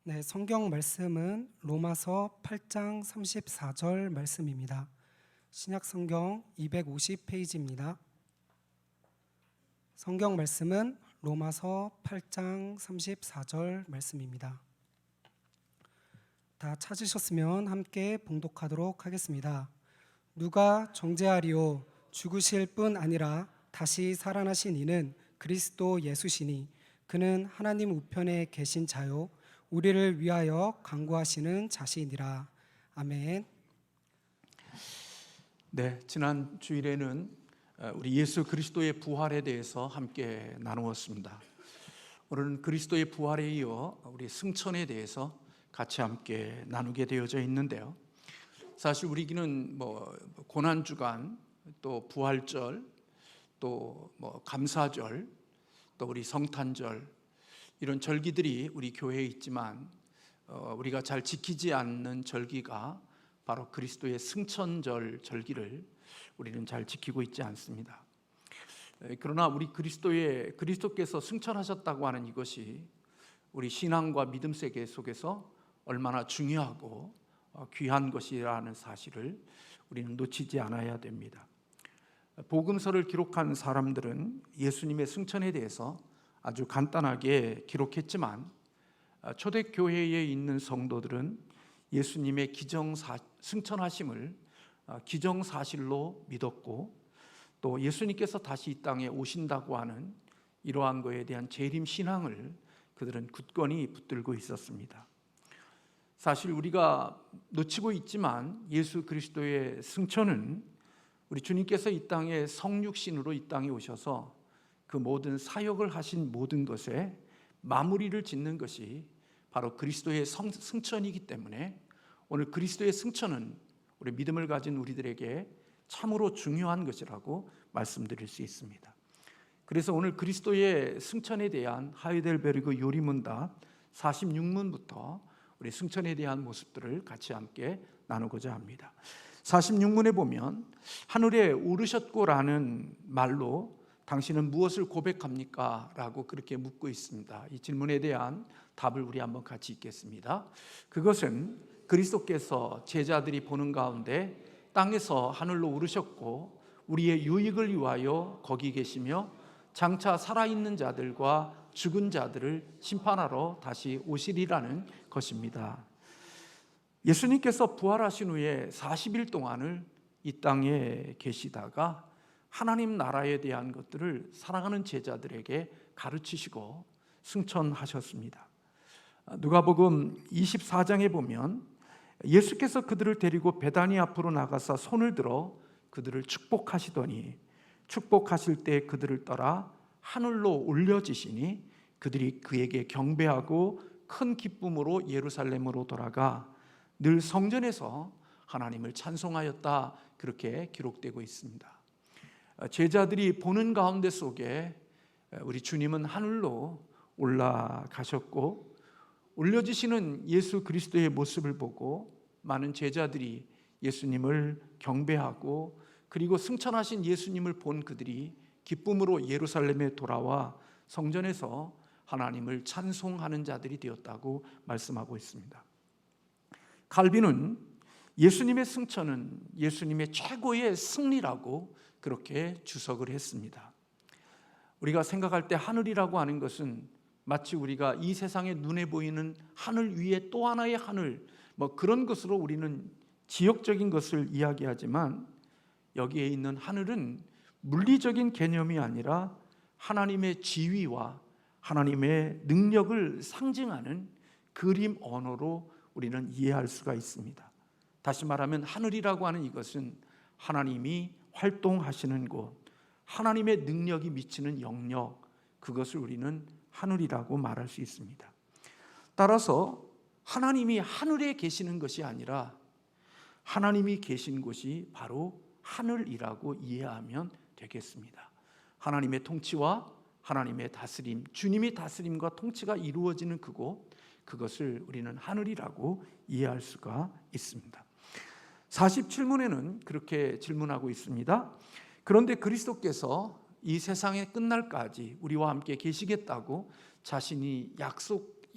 네, 성경 말씀은 로마서 8장 34절 말씀입니다. 신약 성경 250페이지입니다. 성경 말씀은 로마서 8장 34절 말씀입니다. 다 찾으셨으면 함께 봉독하도록 하겠습니다. 누가 정죄하리요? 죽으실 뿐 아니라 다시 살아나신 이는 그리스도 예수시니 그는 하나님 우편에 계신 자요 우리를 위하여 간구하시는 자시니라. 아멘. 네, 지난 주일에는 우리 예수 그리스도의 부활에 대해서 함께 나누었습니다. 오늘은 그리스도의 부활에 이어 우리 승천에 대해서 같이 함께 나누게 되어져 있는데요. 사실 우리는 고난 주간, 또 부활절, 또 감사절, 또 우리 성탄절 이런 절기들이 우리 교회에 있지만 우리가 잘 지키지 않는 절기가 바로 그리스도의 승천절 절기를 우리는 잘 지키고 있지 않습니다. 그러나 우리 그리스도께서 승천하셨다고 하는 이것이 우리 신앙과 믿음 세계 속에서 얼마나 중요하고 귀한 것이라는 사실을 우리는 놓치지 않아야 됩니다. 복음서를 기록한 사람들은 예수님의 승천에 대해서 아주 간단하게 기록했지만 초대교회에 있는 성도들은 예수님의 승천하심을 기정사실로 믿었고, 또 예수님께서 다시 이 땅에 오신다고 하는 이러한 것에 대한 재림 신앙을 그들은 굳건히 붙들고 있었습니다. 사실 우리가 놓치고 있지만 예수 그리스도의 승천은 우리 주님께서 이 땅에 성육신으로 이 땅에 오셔서 그 모든 사역을 하신 모든 것에 마무리를 짓는 것이 바로 그리스도의 승천이기 때문에 오늘 그리스도의 승천은 우리 믿음을 가진 우리들에게 참으로 중요한 것이라고 말씀드릴 수 있습니다. 그래서 오늘 그리스도의 승천에 대한 하이델베르그 요리문답 46문부터 우리 승천에 대한 모습들을 같이 함께 나누고자 합니다. 46문에 보면 하늘에 오르셨고라는 말로 당신은 무엇을 고백합니까? 라고 그렇게 묻고 있습니다. 이 질문에 대한 답을 우리 한번 같이 읽겠습니다. 그것은 그리스도께서 제자들이 보는 가운데 땅에서 하늘로 오르셨고 우리의 유익을 위하여 거기 계시며 장차 살아있는 자들과 죽은 자들을 심판하러 다시 오시리라는 것입니다. 예수님께서 부활하신 후에 40일 동안을 이 땅에 계시다가 하나님 나라에 대한 것들을 사랑하는 제자들에게 가르치시고 승천하셨습니다. 누가복음 24장에 보면 예수께서 그들을 데리고 베다니 앞으로 나가사 손을 들어 그들을 축복하시더니 축복하실 때 그들을 따라 하늘로 올려지시니 그들이 그에게 경배하고 큰 기쁨으로 예루살렘으로 돌아가 늘 성전에서 하나님을 찬송하였다, 그렇게 기록되고 있습니다. 제자들이 보는 가운데 속에 우리 주님은 하늘로 올라가셨고 올려지시는 예수 그리스도의 모습을 보고 많은 제자들이 예수님을 경배하고, 그리고 승천하신 예수님을 본 그들이 기쁨으로 예루살렘에 돌아와 성전에서 하나님을 찬송하는 자들이 되었다고 말씀하고 있습니다. 칼빈은 예수님의 승천은 예수님의 최고의 승리라고 그렇게 주석을 했습니다. 우리가 생각할 때 하늘이라고 하는 것은 마치 우리가 이 세상에 눈에 보이는 하늘 위에 또 하나의 하늘, 그런 것으로 우리는 지역적인 것을 이야기하지만 여기에 있는 하늘은 물리적인 개념이 아니라 하나님의 지위와 하나님의 능력을 상징하는 그림 언어로 우리는 이해할 수가 있습니다. 다시 말하면 하늘이라고 하는 이것은 하나님이 활동하시는 곳, 하나님의 능력이 미치는 영역, 그것을 우리는 하늘이라고 말할 수 있습니다. 따라서 하나님이 하늘에 계시는 것이 아니라 하나님이 계신 곳이 바로 하늘이라고 이해하면 되겠습니다. 하나님의 통치와 하나님의 다스림, 주님의 다스림과 통치가 이루어지는 그곳, 그것을 우리는 하늘이라고 이해할 수가 있습니다. 47문에는 그렇게 질문하고 있습니다. 그런데 그리스도께서 이 세상의 끝날까지 우리와 함께 계시겠다고 자신이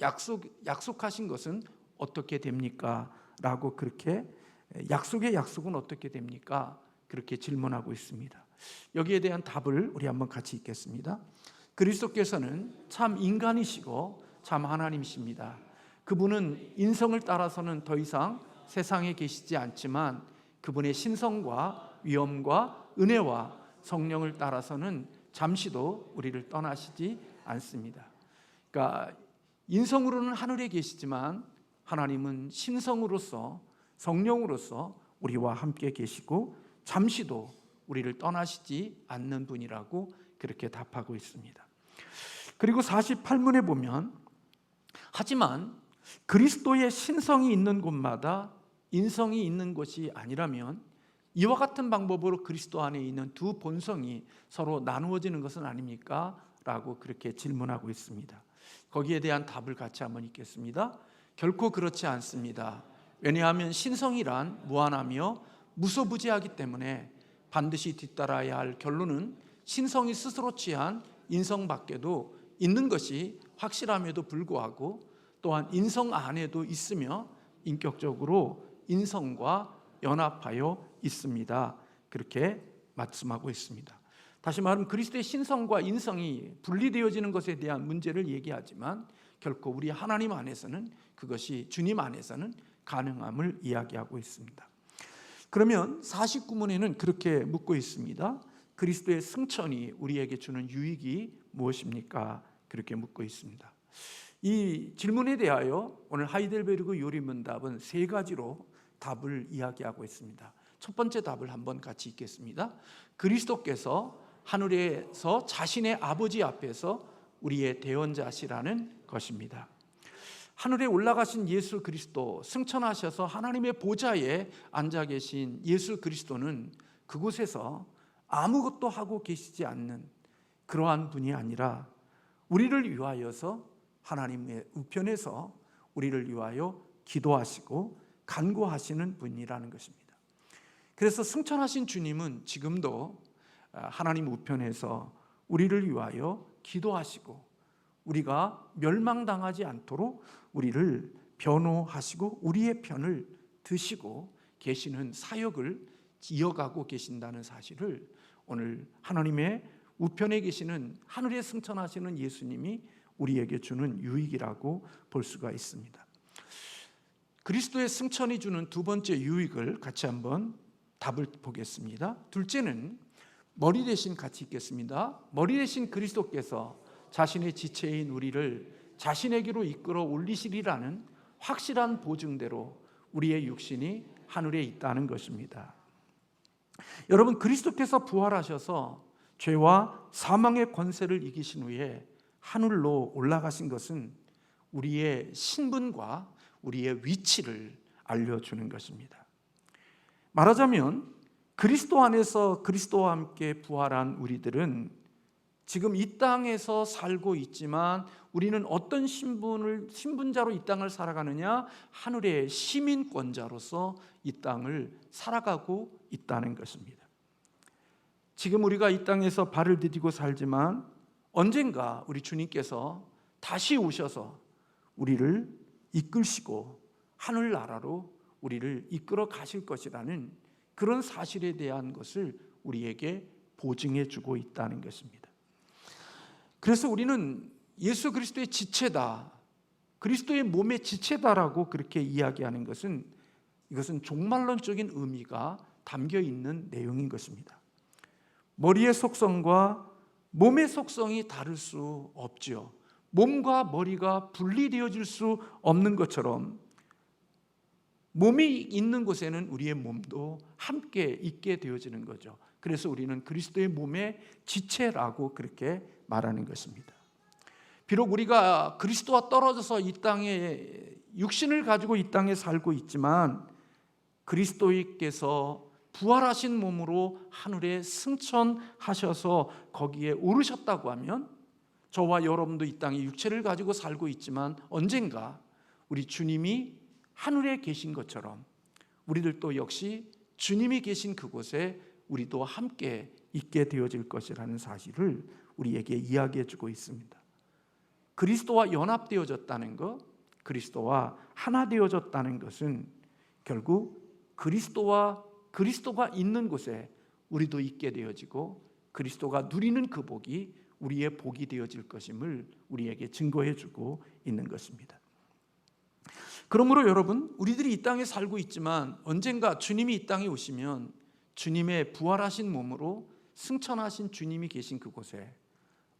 약속하신 것은 어떻게 됩니까? 라고 그렇게 약속의 약속은 어떻게 됩니까? 그렇게 질문하고 있습니다. 여기에 대한 답을 우리 한번 같이 읽겠습니다. 그리스도께서는 참 인간이시고 참 하나님이십니다. 그분은 인성을 따라서는 더 이상 세상에 계시지 않지만 그분의 신성과 위엄과 은혜와 성령을 따라서는 잠시도 우리를 떠나시지 않습니다. 그러니까 인성으로는 하늘에 계시지만 하나님은 신성으로서 성령으로서 우리와 함께 계시고 잠시도 우리를 떠나시지 않는 분이라고 그렇게 답하고 있습니다. 그리고 48문에 보면 하지만 그리스도의 신성이 있는 곳마다 인성이 있는 것이 아니라면 이와 같은 방법으로 그리스도 안에 있는 두 본성이 서로 나누어지는 것은 아닙니까? 라고 그렇게 질문하고 있습니다. 거기에 대한 답을 같이 한번 읽겠습니다. 결코 그렇지 않습니다. 왜냐하면 신성이란 무한하며 무소부지하기 때문에 반드시 뒤따라야 할 결론은 신성이 스스로 취한 인성 밖에도 있는 것이 확실함에도 불구하고 또한 인성 안에도 있으며 인격적으로 인성과 연합하여 있습니다. 그렇게 말씀하고 있습니다. 다시 말하면 그리스도의 신성과 인성이 분리되어지는 것에 대한 문제를 얘기하지만 결코 우리 하나님 안에서는 그것이 주님 안에서는 가능함을 이야기하고 있습니다. 그러면 49문에는 그렇게 묻고 있습니다. 그리스도의 승천이 우리에게 주는 유익이 무엇입니까? 그렇게 묻고 있습니다. 이 질문에 대하여 오늘 하이델베르그 요리문답은 세 가지로 답을 이야기하고 있습니다. 첫 번째 답을 한번 같이 읽겠습니다. 그리스도께서 하늘에서 자신의 아버지 앞에서 우리의 대언자시라는 것입니다. 하늘에 올라가신 예수 그리스도, 승천하셔서 하나님의 보좌에 앉아 계신 예수 그리스도는 그곳에서 아무것도 하고 계시지 않는 그러한 분이 아니라 우리를 위하여서 하나님의 우편에서 우리를 위하여 기도하시고 간구하시는 분이라는 것입니다. 그래서 승천하신 주님은 지금도 하나님 우편에서 우리를 위하여 기도하시고 우리가 멸망당하지 않도록 우리를 변호하시고 우리의 편을 드시고 계시는 사역을 이어가고 계신다는 사실을 오늘 하나님의 우편에 계시는 하늘에 승천하시는 예수님이 우리에게 주는 유익이라고 볼 수가 있습니다. 그리스도의 승천이 주는 두 번째 유익을 같이 한번 답을 보겠습니다. 둘째는 머리 대신 같이 읽겠습니다. 머리 대신 그리스도께서 자신의 지체인 우리를 자신에게로 이끌어 올리시리라는 확실한 보증대로 우리의 육신이 하늘에 있다는 것입니다. 여러분, 그리스도께서 부활하셔서 죄와 사망의 권세를 이기신 후에 하늘로 올라가신 것은 우리의 신분과 우리의 위치를 알려주는 것입니다. 말하자면 그리스도 안에서 그리스도와 함께 부활한 우리들은 지금 이 땅에서 살고 있지만 우리는 어떤 신분자로 이 땅을 살아가느냐? 하늘의 시민권자로서 이 땅을 살아가고 있다는 것입니다. 지금 우리가 이 땅에서 발을 디디고 살지만 언젠가 우리 주님께서 다시 오셔서 우리를 이끌시고 하늘나라로 우리를 이끌어 가실 것이라는 그런 사실에 대한 것을 우리에게 보증해 주고 있다는 것입니다. 그래서 우리는 예수 그리스도의 지체다, 그리스도의 몸의 지체다라고 그렇게 이야기하는 것은 이것은 종말론적인 의미가 담겨 있는 내용인 것입니다. 머리의 속성과 몸의 속성이 다를 수 없지요. 몸과 머리가 분리되어질 수 없는 것처럼 몸이 있는 곳에는 우리의 몸도 함께 있게 되어지는 거죠. 그래서 우리는 그리스도의 몸의 지체라고 그렇게 말하는 것입니다. 비록 우리가 그리스도와 떨어져서 이 땅에 육신을 가지고 이 땅에 살고 있지만 그리스도께서 부활하신 몸으로 하늘에 승천하셔서 거기에 오르셨다고 하면 저와 여러분도 이 땅에 육체를 가지고 살고 있지만 언젠가 우리 주님이 하늘에 계신 것처럼 우리들도 역시 주님이 계신 그곳에 우리도 함께 있게 되어질 것이라는 사실을 우리에게 이야기해 주고 있습니다. 그리스도와 연합되어졌다는 것, 그리스도와 하나 되어졌다는 것은 결국 그리스도가 있는 곳에 우리도 있게 되어지고 그리스도가 누리는 그 복이 우리의 복이 되어질 것임을 우리에게 증거해 주고 있는 것입니다. 그러므로 여러분, 우리들이 이 땅에 살고 있지만 언젠가 주님이 이 땅에 오시면 주님의 부활하신 몸으로 승천하신 주님이 계신 그곳에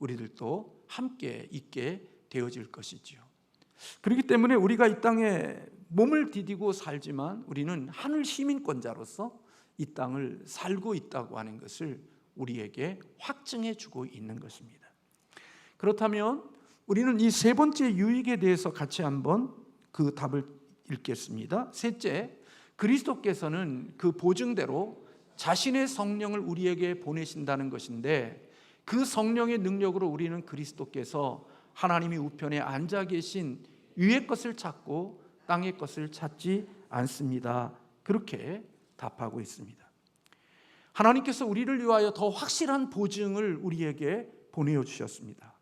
우리들도 함께 있게 되어질 것이지요. 그렇기 때문에 우리가 이 땅에 몸을 디디고 살지만 우리는 하늘 시민권자로서 이 땅을 살고 있다고 하는 것을 우리에게 확증해 주고 있는 것입니다. 그렇다면 우리는 이 세 번째 유익에 대해서 같이 한번 그 답을 읽겠습니다. 셋째, 그리스도께서는 그 보증대로 자신의 성령을 우리에게 보내신다는 것인데 그 성령의 능력으로 우리는 그리스도께서 하나님이 우편에 앉아 계신 위의 것을 찾고 땅의 것을 찾지 않습니다. 그렇게 답하고 있습니다. 하나님께서 우리를 위하여 더 확실한 보증을 우리에게 보내어 주셨습니다.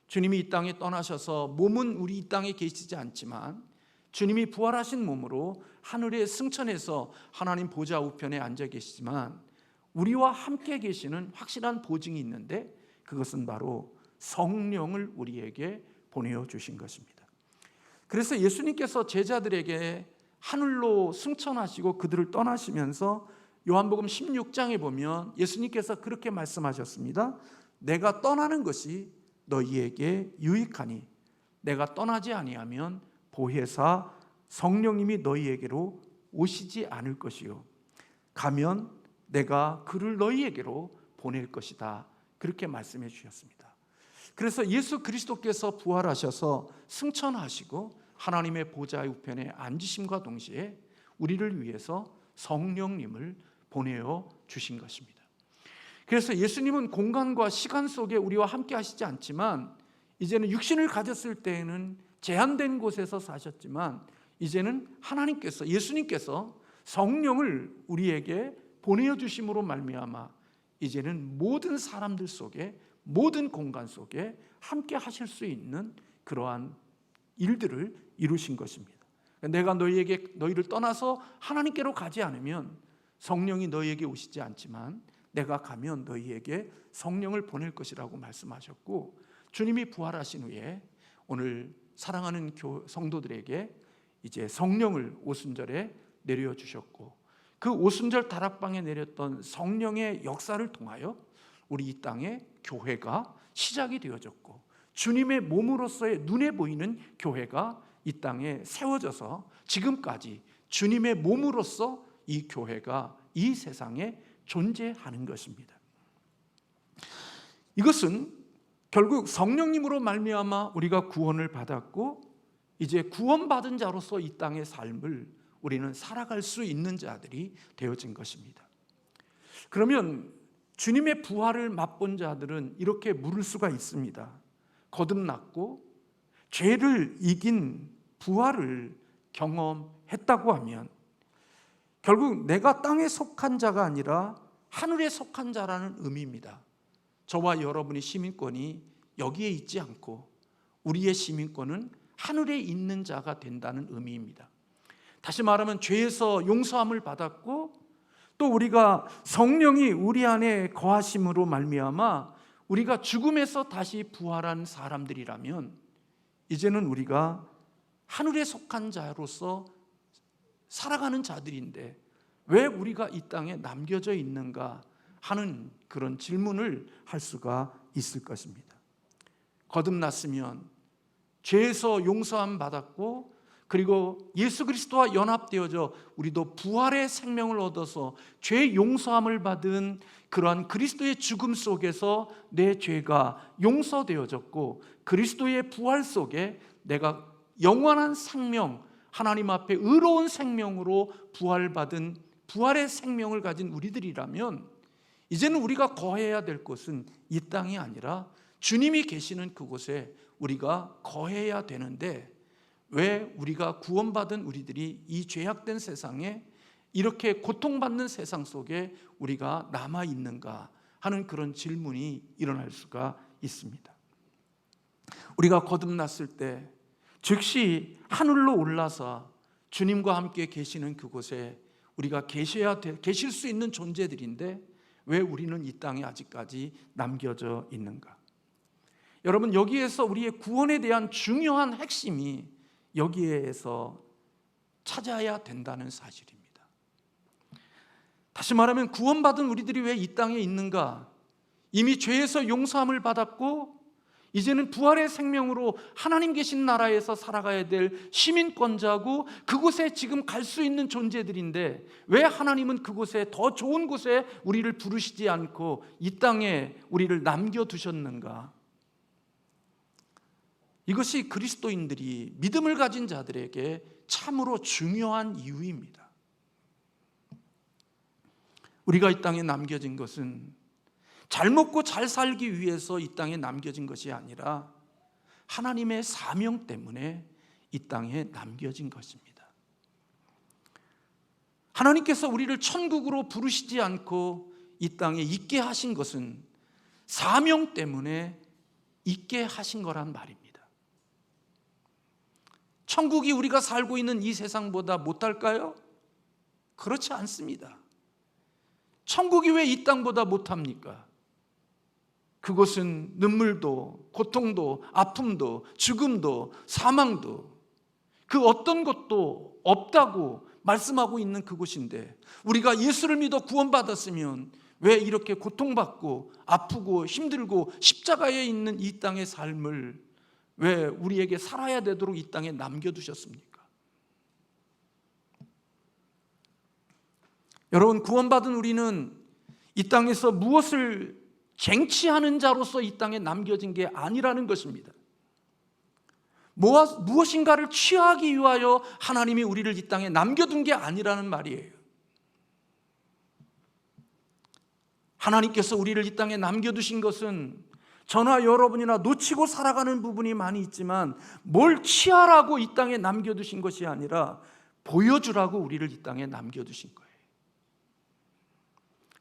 주님이 이 땅에 떠나셔서 몸은 우리 이 땅에 계시지 않지만 주님이 부활하신 몸으로 하늘에 승천해서 하나님 보좌 우편에 앉아 계시지만 우리와 함께 계시는 확실한 보증이 있는데 그것은 바로 성령을 우리에게 보내어 주신 것입니다. 그래서 예수님께서 제자들에게 하늘로 승천하시고 그들을 떠나시면서 요한복음 16장에 보면 예수님께서 그렇게 말씀하셨습니다. 내가 떠나는 것이 너희에게 유익하니 내가 떠나지 아니하면 보혜사 성령님이 너희에게로 오시지 않을 것이요 가면 내가 그를 너희에게로 보낼 것이다. 그렇게 말씀해 주셨습니다. 그래서 예수 그리스도께서 부활하셔서 승천하시고 하나님의 보좌 우편에 앉으심과 동시에 우리를 위해서 성령님을 보내어 주신 것입니다. 그래서 예수님은 공간과 시간 속에 우리와 함께 하시지 않지만 이제는 육신을 가졌을 때에는 제한된 곳에서 사셨지만 이제는 하나님께서 예수님께서 성령을 우리에게 보내어 주심으로 말미암아 이제는 모든 사람들 속에 모든 공간 속에 함께 하실 수 있는 그러한 일들을 이루신 것입니다. 내가 너희를 떠나서 하나님께로 가지 않으면 성령이 너희에게 오시지 않지만 내가 가면 너희에게 성령을 보낼 것이라고 말씀하셨고 주님이 부활하신 후에 오늘 사랑하는 성도들에게 이제 성령을 오순절에 내려주셨고 그 오순절 다락방에 내렸던 성령의 역사를 통하여 우리 이 땅에 교회가 시작이 되어졌고 주님의 몸으로서의 눈에 보이는 교회가 이 땅에 세워져서 지금까지 주님의 몸으로서 이 교회가 이 세상에 존재하는 것입니다. 이것은 결국 성령님으로 말미암아 우리가 구원을 받았고 이제 구원받은 자로서 이 땅의 삶을 우리는 살아갈 수 있는 자들이 되어진 것입니다. 그러면 주님의 부활을 맛본 자들은 이렇게 물을 수가 있습니다. 거듭났고 죄를 이긴 부활을 경험했다고 하면 결국 내가 땅에 속한 자가 아니라 하늘에 속한 자라는 의미입니다. 저와 여러분의 시민권이 여기에 있지 않고 우리의 시민권은 하늘에 있는 자가 된다는 의미입니다. 다시 말하면 죄에서 용서함을 받았고 또 우리가 성령이 우리 안에 거하심으로 말미암아 우리가 죽음에서 다시 부활한 사람들이라면 이제는 우리가 하늘에 속한 자로서 살아가는 자들인데 왜 우리가 이 땅에 남겨져 있는가 하는 그런 질문을 할 수가 있을 것입니다. 거듭났으면 죄에서 용서함 받았고 그리고 예수 그리스도와 연합되어져 우리도 부활의 생명을 얻어서 죄 용서함을 받은 그러한 그리스도의 죽음 속에서 내 죄가 용서되어졌고 그리스도의 부활 속에 내가 영원한 생명 하나님 앞에 의로운 생명으로 부활받은 부활의 생명을 가진 우리들이라면 이제는 우리가 거해야 될 곳은 이 땅이 아니라 주님이 계시는 그곳에 우리가 거해야 되는데 왜 우리가 구원받은 우리들이 이 죄악된 세상에 이렇게 고통받는 세상 속에 우리가 남아있는가 하는 그런 질문이 일어날 수가 있습니다. 우리가 거듭났을 때 즉시 하늘로 올라서 주님과 함께 계시는 그곳에 우리가 계실 수 있는 존재들인데 왜 우리는 이 땅에 아직까지 남겨져 있는가? 여러분, 여기에서 우리의 구원에 대한 중요한 핵심이 여기에서 찾아야 된다는 사실입니다. 다시 말하면 구원받은 우리들이 왜 이 땅에 있는가? 이미 죄에서 용서함을 받았고 이제는 부활의 생명으로 하나님 계신 나라에서 살아가야 될 시민권자고 그곳에 지금 갈 수 있는 존재들인데 왜 하나님은 그곳에 더 좋은 곳에 우리를 부르시지 않고 이 땅에 우리를 남겨두셨는가? 이것이 그리스도인들이 믿음을 가진 자들에게 참으로 중요한 이유입니다. 우리가 이 땅에 남겨진 것은 잘 먹고 잘 살기 위해서 이 땅에 남겨진 것이 아니라 하나님의 사명 때문에 이 땅에 남겨진 것입니다. 하나님께서 우리를 천국으로 부르시지 않고 이 땅에 있게 하신 것은 사명 때문에 있게 하신 거란 말입니다. 천국이 우리가 살고 있는 이 세상보다 못할까요? 그렇지 않습니다. 천국이 왜 이 땅보다 못합니까? 그곳은 눈물도 고통도 아픔도 죽음도 사망도 그 어떤 것도 없다고 말씀하고 있는 그곳인데 우리가 예수를 믿어 구원받았으면 왜 이렇게 고통받고 아프고 힘들고 십자가에 있는 이 땅의 삶을 왜 우리에게 살아야 되도록 이 땅에 남겨두셨습니까? 여러분, 구원받은 우리는 이 땅에서 무엇을 쟁취하는 자로서 이 땅에 남겨진 게 아니라는 것입니다. 무엇인가를 취하기 위하여 하나님이 우리를 이 땅에 남겨둔 게 아니라는 말이에요. 하나님께서 우리를 이 땅에 남겨두신 것은 저나 여러분이나 놓치고 살아가는 부분이 많이 있지만 뭘 취하라고 이 땅에 남겨두신 것이 아니라 보여주라고 우리를 이 땅에 남겨두신 거예요.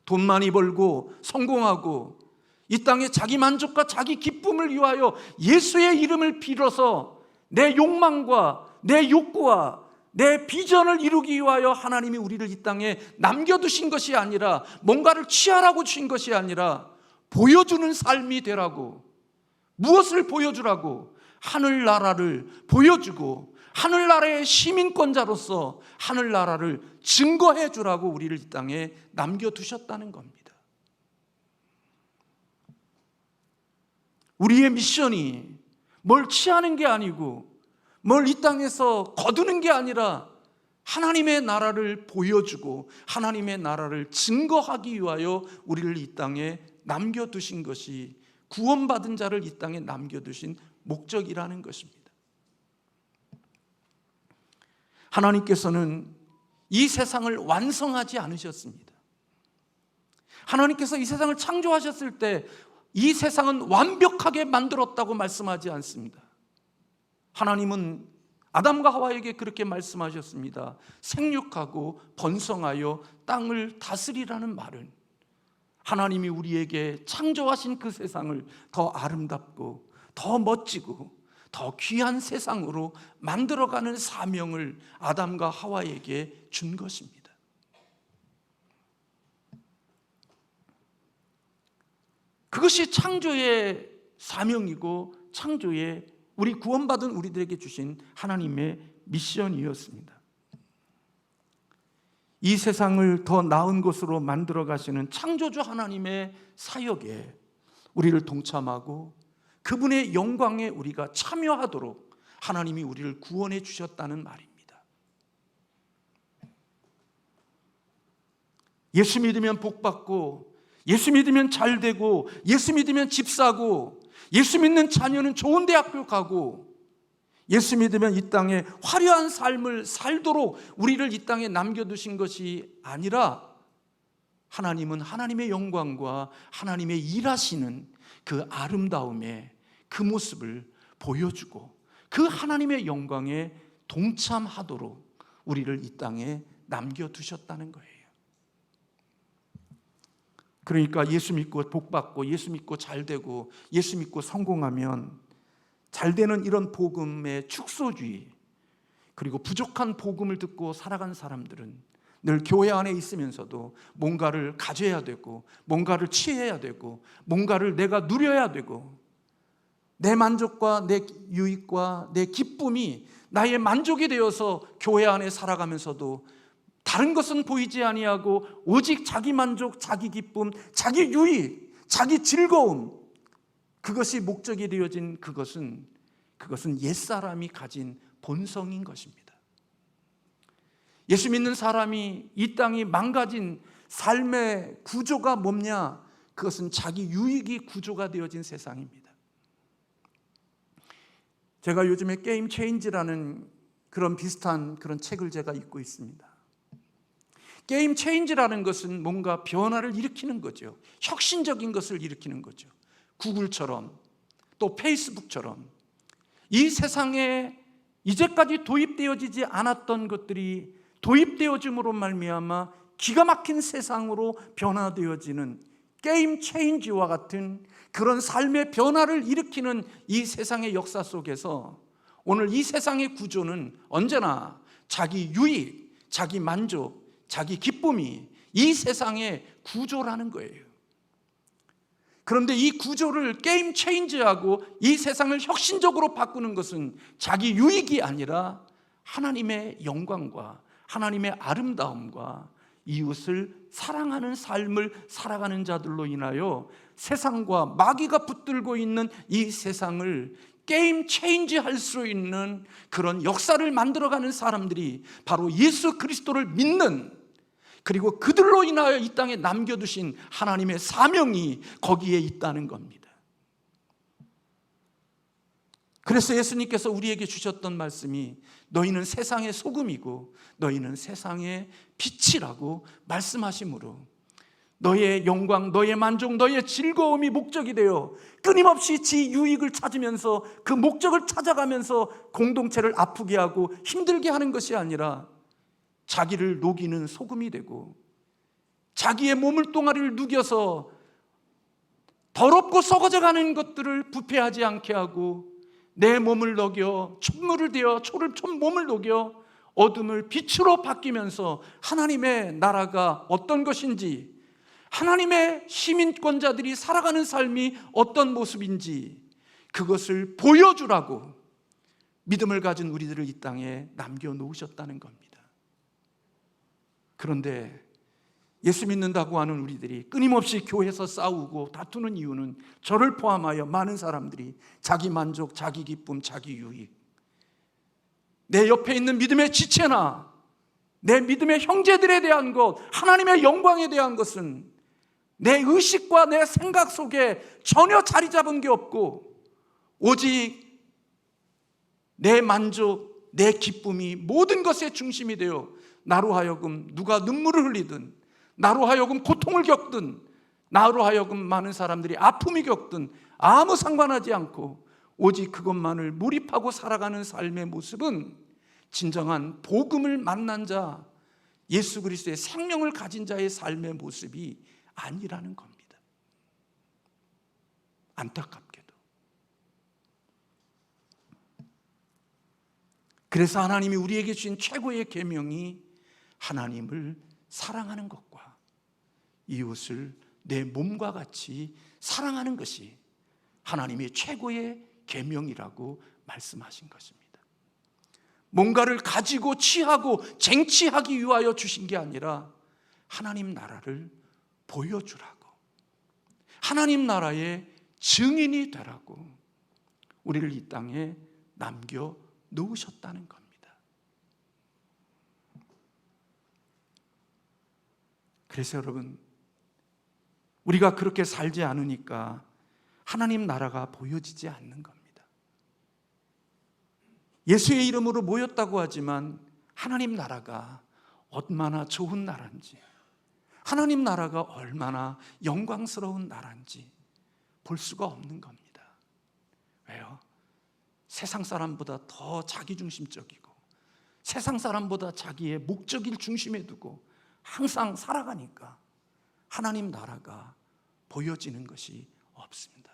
돈 많이 벌고 성공하고 이 땅에 자기 만족과 자기 기쁨을 위하여 예수의 이름을 빌어서 내 욕망과 내 욕구와 내 비전을 이루기 위하여 하나님이 우리를 이 땅에 남겨두신 것이 아니라 뭔가를 취하라고 주신 것이 아니라 보여주는 삶이 되라고. 무엇을 보여주라고? 하늘나라를 보여주고 하늘나라의 시민권자로서 하늘나라를 증거해 주라고 우리를 이 땅에 남겨두셨다는 겁니다. 우리의 미션이 뭘 취하는 게 아니고 뭘 이 땅에서 거두는 게 아니라 하나님의 나라를 보여주고 하나님의 나라를 증거하기 위하여 우리를 이 땅에 남겨두신 것이 구원받은 자를 이 땅에 남겨두신 목적이라는 것입니다. 하나님께서는 이 세상을 완성하지 않으셨습니다. 하나님께서 이 세상을 창조하셨을 때 이 세상은 완벽하게 만들었다고 말씀하지 않습니다. 하나님은 아담과 하와에게 그렇게 말씀하셨습니다. 생육하고 번성하여 땅을 다스리라는 말은 하나님이 우리에게 창조하신 그 세상을 더 아름답고 더 멋지고 더 귀한 세상으로 만들어가는 사명을 아담과 하와에게 준 것입니다. 그것이 창조의 사명이고 창조의 우리 구원받은 우리들에게 주신 하나님의 미션이었습니다. 이 세상을 더 나은 곳으로 만들어 가시는 창조주 하나님의 사역에 우리를 동참하고 그분의 영광에 우리가 참여하도록 하나님이 우리를 구원해 주셨다는 말입니다. 예수 믿으면 복 받고 예수 믿으면 잘 되고 예수 믿으면 집 사고 예수 믿는 자녀는 좋은 대학교 가고 예수 믿으면 이 땅에 화려한 삶을 살도록 우리를 이 땅에 남겨두신 것이 아니라 하나님은 하나님의 영광과 하나님의 일하시는 그 아름다움의 그 모습을 보여주고 그 하나님의 영광에 동참하도록 우리를 이 땅에 남겨두셨다는 거예요. 그러니까 예수 믿고 복 받고 예수 믿고 잘 되고 예수 믿고 성공하면 잘 되는 이런 복음의 축소주의, 그리고 부족한 복음을 듣고 살아간 사람들은 늘 교회 안에 있으면서도 뭔가를 가져야 되고, 뭔가를 취해야 되고, 뭔가를 내가 누려야 되고, 내 만족과 내 유익과 내 기쁨이 나의 만족이 되어서 교회 안에 살아가면서도 다른 것은 보이지 아니하고 오직 자기 만족, 자기 기쁨, 자기 유익, 자기 즐거움, 그것이 목적이 되어진 그것은 옛사람이 가진 본성인 것입니다. 예수 믿는 사람이 이 땅이 망가진 삶의 구조가 뭐냐? 그것은 자기 유익이 구조가 되어진 세상입니다. 제가 요즘에 게임 체인지라는 그런 비슷한 그런 책을 제가 읽고 있습니다. 게임 체인지라는 것은 뭔가 변화를 일으키는 거죠. 혁신적인 것을 일으키는 거죠. 구글처럼 또 페이스북처럼 이 세상에 이제까지 도입되어지지 않았던 것들이 도입되어짐으로 말미암아 기가 막힌 세상으로 변화되어지는 게임 체인지와 같은 그런 삶의 변화를 일으키는 이 세상의 역사 속에서 오늘 이 세상의 구조는 언제나 자기 유익, 자기 만족, 자기 기쁨이 이 세상의 구조라는 거예요. 그런데 이 구조를 게임 체인지하고 이 세상을 혁신적으로 바꾸는 것은 자기 유익이 아니라 하나님의 영광과 하나님의 아름다움과 이웃을 사랑하는 삶을 살아가는 자들로 인하여 세상과 마귀가 붙들고 있는 이 세상을 게임 체인지 할 수 있는 그런 역사를 만들어가는 사람들이 바로 예수 그리스도를 믿는, 그리고 그들로 인하여 이 땅에 남겨두신 하나님의 사명이 거기에 있다는 겁니다. 그래서 예수님께서 우리에게 주셨던 말씀이 너희는 세상의 소금이고 너희는 세상의 빛이라고 말씀하시므로 너의 영광, 너의 만족, 너의 즐거움이 목적이 되어 끊임없이 지 유익을 찾으면서 그 목적을 찾아가면서 공동체를 아프게 하고 힘들게 하는 것이 아니라 자기를 녹이는 소금이 되고 자기의 몸뚱아리를 누겨서 더럽고 썩어져가는 것들을 부패하지 않게 하고 내 몸을 녹여 촛물을 되어 몸을 녹여 어둠을 빛으로 바뀌면서 하나님의 나라가 어떤 것인지, 하나님의 시민권자들이 살아가는 삶이 어떤 모습인지 그것을 보여주라고 믿음을 가진 우리들을 이 땅에 남겨놓으셨다는 겁니다. 그런데 예수 믿는다고 하는 우리들이 끊임없이 교회에서 싸우고 다투는 이유는 저를 포함하여 많은 사람들이 자기 만족, 자기 기쁨, 자기 유익, 내 옆에 있는 믿음의 지체나 내 믿음의 형제들에 대한 것, 하나님의 영광에 대한 것은 내 의식과 내 생각 속에 전혀 자리 잡은 게 없고 오직 내 만족, 내 기쁨이 모든 것의 중심이 되어 나로 하여금 누가 눈물을 흘리든, 나로 하여금 고통을 겪든, 나로 하여금 많은 사람들이 아픔이 겪든 아무 상관하지 않고 오직 그것만을 몰입하고 살아가는 삶의 모습은 진정한 복음을 만난 자, 예수 그리스도의 생명을 가진 자의 삶의 모습이 아니라는 겁니다. 안타깝게도. 그래서 하나님이 우리에게 주신 최고의 계명이 하나님을 사랑하는 것과 이웃을 내 몸과 같이 사랑하는 것이 하나님의 최고의 계명이라고 말씀하신 것입니다. 뭔가를 가지고 취하고 쟁취하기 위하여 주신 게 아니라 하나님 나라를 보여주라고, 하나님 나라의 증인이 되라고 우리를 이 땅에 남겨 놓으셨다는 겁니다. 그래서 여러분, 우리가 그렇게 살지 않으니까 하나님 나라가 보여지지 않는 겁니다. 예수의 이름으로 모였다고 하지만 하나님 나라가 얼마나 좋은 나라인지, 하나님 나라가 얼마나 영광스러운 나라인지 볼 수가 없는 겁니다. 왜요? 세상 사람보다 더 자기중심적이고 세상 사람보다 자기의 목적을 중심에 두고 항상 살아가니까 하나님 나라가 보여지는 것이 없습니다.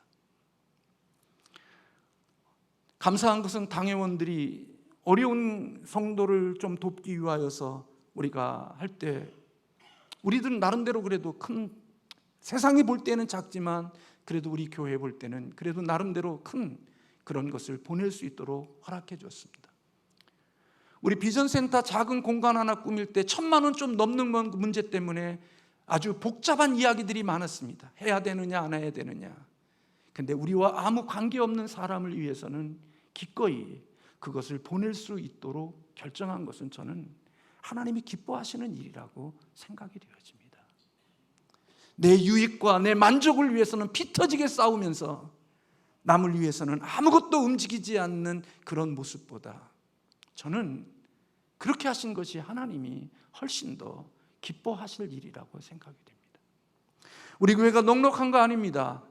감사한 것은 당회원들이 어려운 성도를 좀 돕기 위하여서 우리가 할 때 우리들은 나름대로 그래도 큰, 세상이 볼 때는 작지만 그래도 우리 교회 볼 때는 그래도 나름대로 큰 그런 것을 보낼 수 있도록 허락해 줬습니다. 우리 비전센터 작은 공간 하나 꾸밀 때 1,000만 원 좀 넘는 문제 때문에 아주 복잡한 이야기들이 많았습니다. 해야 되느냐 안 해야 되느냐. 근데 우리와 아무 관계없는 사람을 위해서는 기꺼이 그것을 보낼 수 있도록 결정한 것은 저는 하나님이 기뻐하시는 일이라고 생각이 되어집니다. 내 유익과 내 만족을 위해서는 피 터지게 싸우면서 남을 위해서는 아무것도 움직이지 않는 그런 모습보다 저는 그렇게 하신 것이 하나님이 훨씬 더 기뻐하실 일이라고 생각이 됩니다. 우리 교회가 넉넉한 거 아닙니다.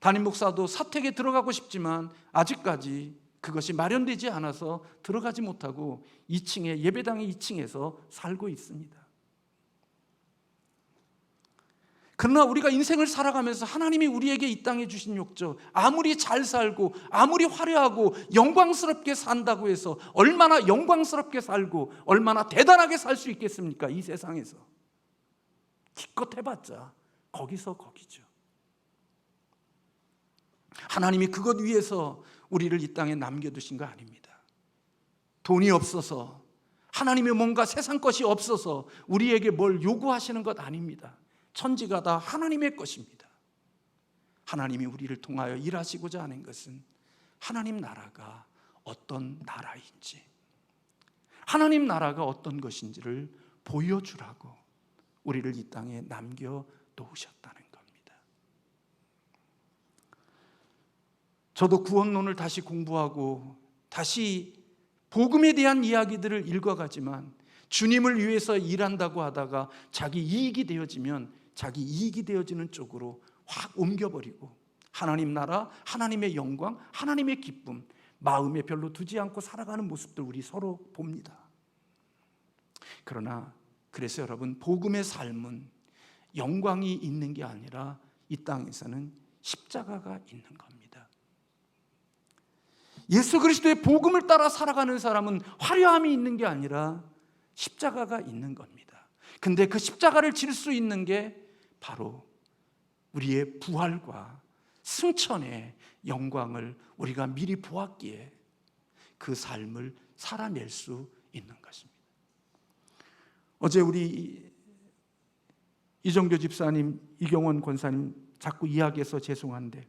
담임 목사도 사택에 들어가고 싶지만 아직까지 그것이 마련되지 않아서 들어가지 못하고 2층에 예배당의 2층에서 살고 있습니다. 그러나 우리가 인생을 살아가면서 하나님이 우리에게 이 땅에 주신 욕조, 아무리 잘 살고 아무리 화려하고 영광스럽게 산다고 해서 얼마나 영광스럽게 살고 얼마나 대단하게 살 수 있겠습니까? 이 세상에서 기껏 해봤자 거기서 거기죠. 하나님이 그것 위해서 우리를 이 땅에 남겨두신 거 아닙니다. 돈이 없어서, 하나님의 뭔가 세상 것이 없어서 우리에게 뭘 요구하시는 것 아닙니다. 천지가 다 하나님의 것입니다. 하나님이 우리를 통하여 일하시고자 하는 것은 하나님 나라가 어떤 나라인지, 하나님 나라가 어떤 것인지를 보여주라고 우리를 이 땅에 남겨놓으셨다는 겁니다. 저도 구원론을 다시 공부하고 다시 복음에 대한 이야기들을 읽어가지만 주님을 위해서 일한다고 하다가 자기 이익이 되어지면 자기 이익이 되어지는 쪽으로 확 옮겨버리고 하나님 나라, 하나님의 영광, 하나님의 기쁨 마음에 별로 두지 않고 살아가는 모습들 우리 서로 봅니다. 그러나 그래서 여러분, 복음의 삶은 영광이 있는 게 아니라 이 땅에서는 십자가가 있는 겁니다. 예수 그리스도의 복음을 따라 살아가는 사람은 화려함이 있는 게 아니라 십자가가 있는 겁니다. 근데 그 십자가를 질 수 있는 게 바로 우리의 부활과 승천의 영광을 우리가 미리 보았기에 그 삶을 살아낼 수 있는 것입니다. 어제 우리 이정교 집사님, 이경원 권사님 자꾸 이야기해서 죄송한데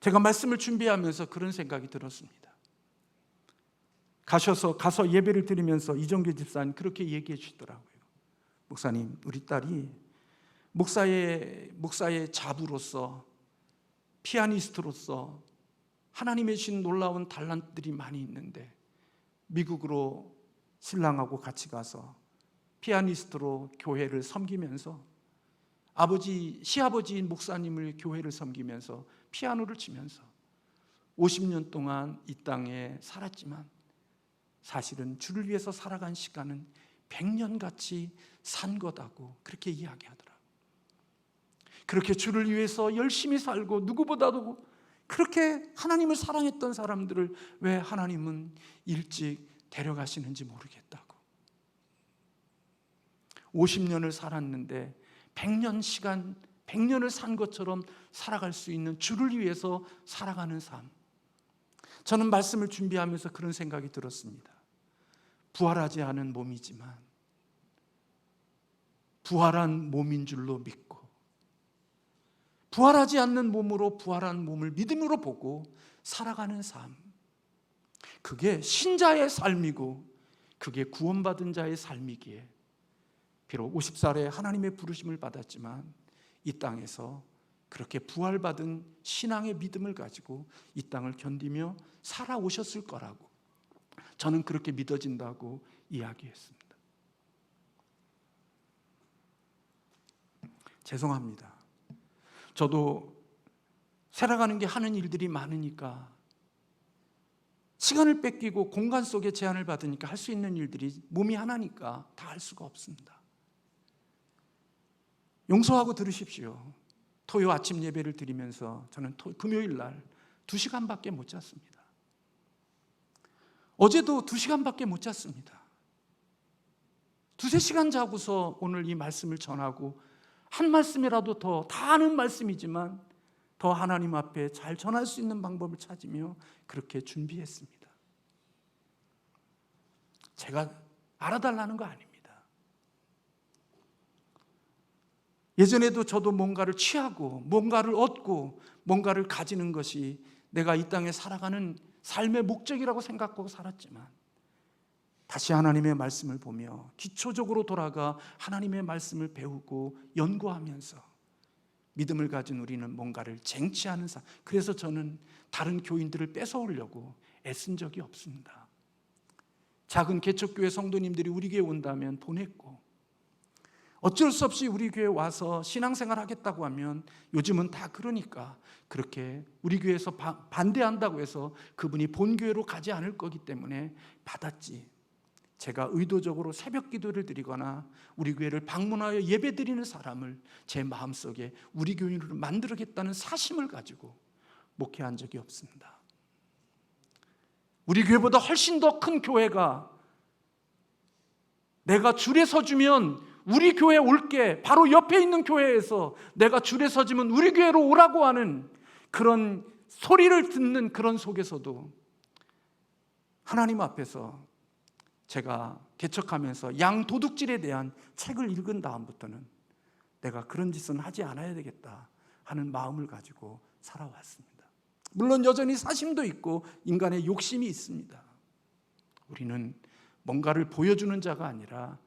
제가 말씀을 준비하면서 그런 생각이 들었습니다. 가서 예배를 드리면서 이정교 집사님 그렇게 얘기해 주시더라고요. 목사님, 우리 딸이 목사의 자부로서, 피아니스트로서 하나님의 주신 놀라운 달란트들이 많이 있는데 미국으로 신랑하고 같이 가서 피아니스트로 교회를 섬기면서 시아버지인 목사님을 교회를 섬기면서 피아노를 치면서 50년 동안 이 땅에 살았지만 사실은 주를 위해서 살아간 시간은 100년같이 산 거다고 그렇게 이야기하더라고요. 그렇게 주를 위해서 열심히 살고 누구보다도 그렇게 하나님을 사랑했던 사람들을 왜 하나님은 일찍 데려가시는지 모르겠다고. 50년을 살았는데 100년을 산 것처럼 살아갈 수 있는 주를 위해서 살아가는 삶. 저는 말씀을 준비하면서 그런 생각이 들었습니다. 부활하지 않은 몸이지만 부활한 몸인 줄로 믿고 부활하지 않는 몸으로 부활한 몸을 믿음으로 보고 살아가는 삶. 그게 신자의 삶이고 그게 구원받은 자의 삶이기에 비록 50살에 하나님의 부르심을 받았지만 이 땅에서 그렇게 부활받은 신앙의 믿음을 가지고 이 땅을 견디며 살아오셨을 거라고 저는 그렇게 믿어진다고 이야기했습니다. 죄송합니다. 저도 살아가는 게 하는 일들이 많으니까 시간을 뺏기고 공간 속에 제한을 받으니까 할 수 있는 일들이 몸이 하나니까 다 할 수가 없습니다. 용서하고 들으십시오. 토요 아침 예배를 드리면서 저는 금요일 날 2시간밖에 못 잤습니다. 어제도 2시간밖에 못 잤습니다. 2-3시간 자고서 오늘 이 말씀을 전하고 한 말씀이라도 더, 다 아는 말씀이지만 더 하나님 앞에 잘 전할 수 있는 방법을 찾으며 그렇게 준비했습니다. 제가 알아달라는 거 아닙니다. 예전에도 저도 뭔가를 취하고 뭔가를 얻고 뭔가를 가지는 것이 내가 이 땅에 살아가는 삶의 목적이라고 생각하고 살았지만 다시 하나님의 말씀을 보며 기초적으로 돌아가 하나님의 말씀을 배우고 연구하면서 믿음을 가진 우리는 뭔가를 쟁취하는 삶. 그래서 저는 다른 교인들을 뺏어오려고 애쓴 적이 없습니다. 작은 개척교회 성도님들이 우리 교회 온다면 보냈고, 어쩔 수 없이 우리 교회 와서 신앙생활 하겠다고 하면 요즘은 다 그러니까 그렇게 우리 교회에서 반대한다고 해서 그분이 본교회로 가지 않을 거기 때문에 받았지, 제가 의도적으로 새벽 기도를 드리거나 우리 교회를 방문하여 예배 드리는 사람을 제 마음속에 우리 교인으로 만들겠다는 사심을 가지고 목회한 적이 없습니다. 우리 교회보다 훨씬 더 큰 교회가 내가 줄에 서주면 우리 교회 올게, 바로 옆에 있는 교회에서 내가 줄에 서주면 우리 교회로 오라고 하는 그런 소리를 듣는 그런 속에서도 하나님 앞에서 제가 개척하면서 양도둑질에 대한 책을 읽은 다음부터는 내가 그런 짓은 하지 않아야 되겠다 하는 마음을 가지고 살아왔습니다. 물론 여전히 사심도 있고 인간의 욕심이 있습니다. 우리는 뭔가를 보여주는 자가 아니라,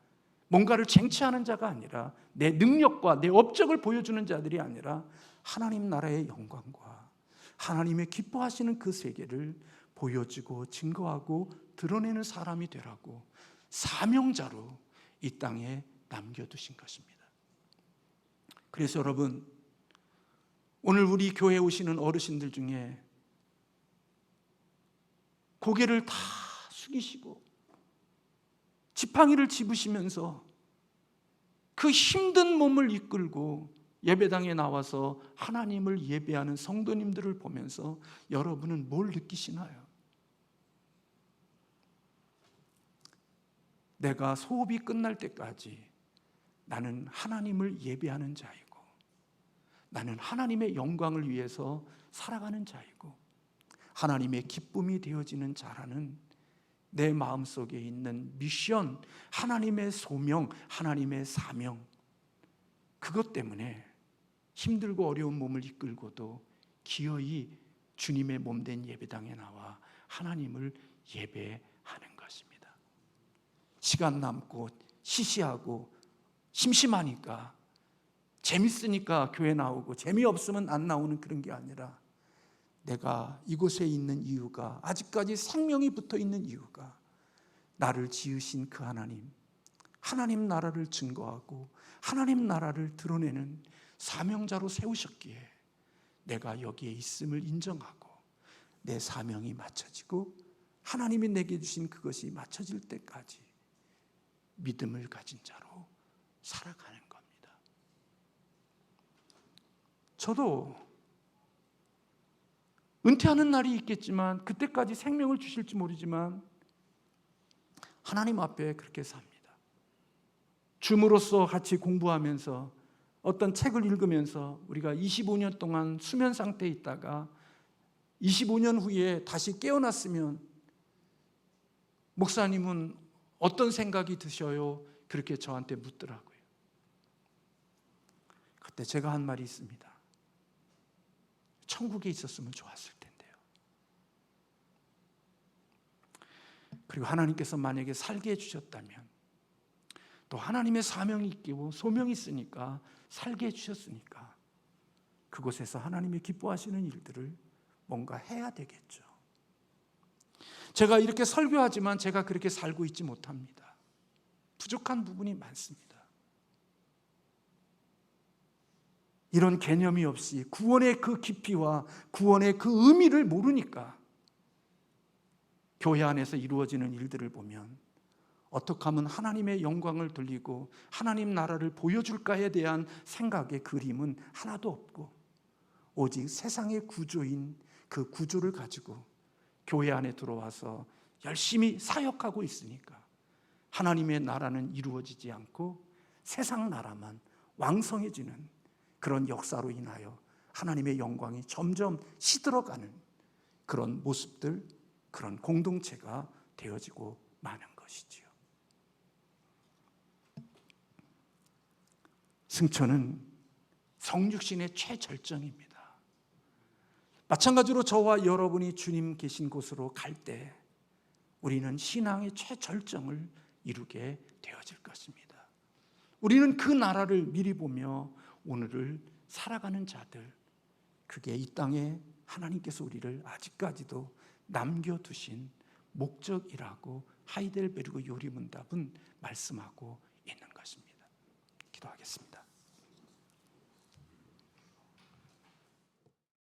뭔가를 쟁취하는 자가 아니라, 내 능력과 내 업적을 보여주는 자들이 아니라 하나님 나라의 영광과 하나님의 기뻐하시는 그 세계를 보여주고 증거하고 드러내는 사람이 되라고 사명자로 이 땅에 남겨두신 것입니다. 그래서 여러분, 오늘 우리 교회에 오시는 어르신들 중에 고개를 다 숙이시고 지팡이를 집으시면서 그 힘든 몸을 이끌고 예배당에 나와서 하나님을 예배하는 성도님들을 보면서 여러분은 뭘 느끼시나요? 내가 소업이 끝날 때까지 나는 하나님을 예배하는 자이고, 나는 하나님의 영광을 위해서 살아가는 자이고, 하나님의 기쁨이 되어지는 자라는 내 마음속에 있는 미션, 하나님의 소명, 하나님의 사명, 그것 때문에 힘들고 어려운 몸을 이끌고도 기어이 주님의 몸된 예배당에 나와 하나님을 예배하는 것입니다. 시간 남고 시시하고 심심하니까, 재밌으니까 교회 나오고 재미없으면 안 나오는 그런 게 아니라, 내가 이곳에 있는 이유가, 아직까지 생명이 붙어 있는 이유가 나를 지으신 그 하나님 나라를 증거하고 하나님 나라를 드러내는 사명자로 세우셨기에 내가 여기에 있음을 인정하고 내 사명이 맞춰지고 하나님이 내게 주신 그것이 맞춰질 때까지 믿음을 가진 자로 살아가는 겁니다. 저도 은퇴하는 날이 있겠지만, 그때까지 생명을 주실지 모르지만 하나님 앞에 그렇게 삽니다. 줌으로써 같이 공부하면서 어떤 책을 읽으면서 우리가 25년 동안 수면 상태에 있다가 25년 후에 다시 깨어났으면 목사님은 어떤 생각이 드셔요? 그렇게 저한테 묻더라고요. 그때 제가 한 말이 있습니다. 천국에 있었으면 좋았을 텐데요. 그리고 하나님께서 만약에 살게 해주셨다면, 또 하나님의 사명이 있고 소명이 있으니까 살게 해주셨으니까 그곳에서 하나님이 기뻐하시는 일들을 뭔가 해야 되겠죠. 제가 이렇게 설교하지만 제가 그렇게 살고 있지 못합니다. 부족한 부분이 많습니다. 이런 개념이 없이 구원의 그 깊이와 구원의 그 의미를 모르니까 교회 안에서 이루어지는 일들을 보면 어떻게 하면 하나님의 영광을 돌리고 하나님 나라를 보여줄까에 대한 생각의 그림은 하나도 없고, 오직 세상의 구조인 그 구주를 가지고 교회 안에 들어와서 열심히 사역하고 있으니까 하나님의 나라는 이루어지지 않고 세상 나라만 왕성해지는 그런 역사로 인하여 하나님의 영광이 점점 시들어가는 그런 모습들, 그런 공동체가 되어지고 마는 것이지요. 승천은 성육신의 최절정입니다. 마찬가지로 저와 여러분이 주님 계신 곳으로 갈 때 우리는 신앙의 최절정을 이루게 되어질 것입니다. 우리는 그 나라를 미리 보며 오늘을 살아가는 자들, 그게 이 땅에 하나님께서 우리를 아직까지도 남겨두신 목적이라고 하이델베르그 요리문답은 말씀하고 있는 것입니다. 기도하겠습니다.